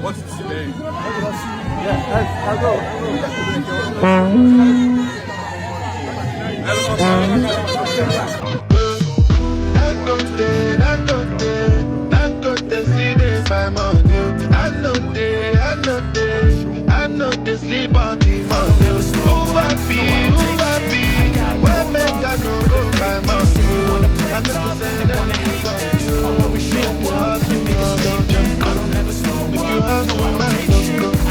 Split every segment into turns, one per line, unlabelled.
What is today? Yeah, I'll go. I know they sleep on the mountain. Who I be, when make I go by mountain. I never say that you have no mind, you know I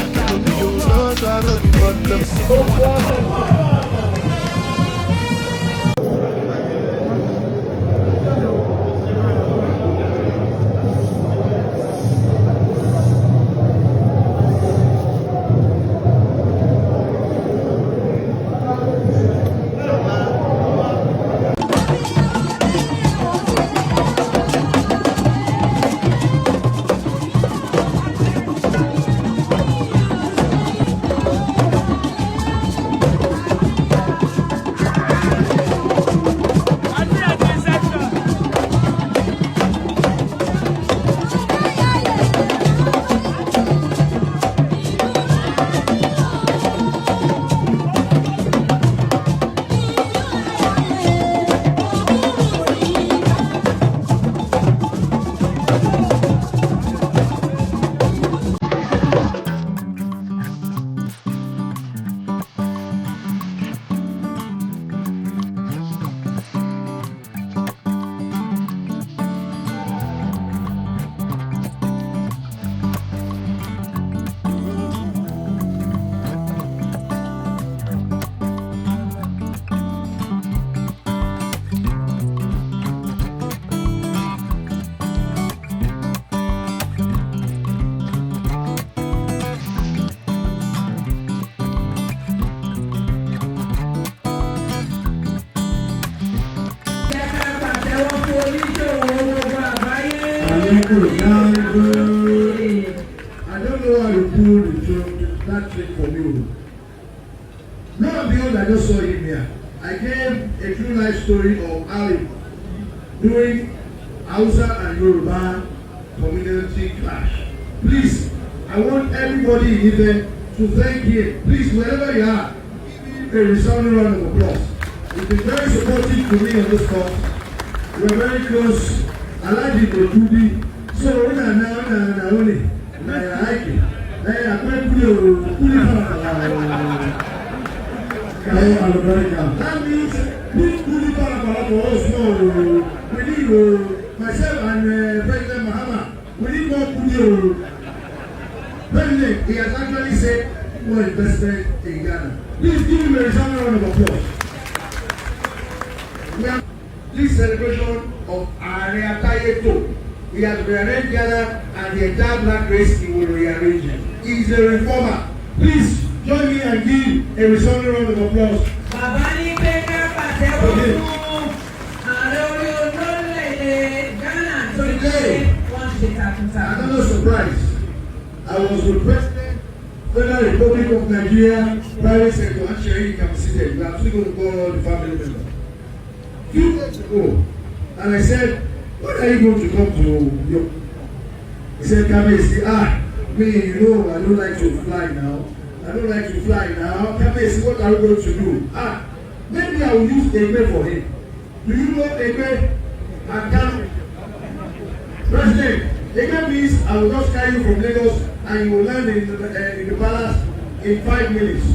love you,
I don't know how to pull that trick for you. None of the others I just saw him here. I gave a true life story of Ali during Hausa and Yoruba community clash. Please, I want everybody in there to thank him. Please, wherever you are, give a resounding round of applause. He's been very supportive to me on this cause. We're very close. I like it to Tudi. So when I now only I like it. I can't that means this Tudi for us more. We need myself and President Mahama. We need more Tudi. President, he has actually said more investment in Ghana. Please give him a resounding round of applause. We have this celebration of Aare Atayeto. He has rearranged Ghana and the entire black race he will rearrange it. He is a reformer. Please join me and give a resounding round of applause. Today, Another surprise. I was with President, Federal Republic of Nigeria, private sector, actually can be seated. I'm still going to call the family member. Few days ago, and I said, when are you going to come to York? He said, Kabesi, me, you know, I don't like to fly now. Kabesi, what are we going to do? Maybe I will use Egbe for him. Do you know Egbe and Kano? President, Egbe means I will just carry you from Lagos and you will land in the palace in 5 minutes.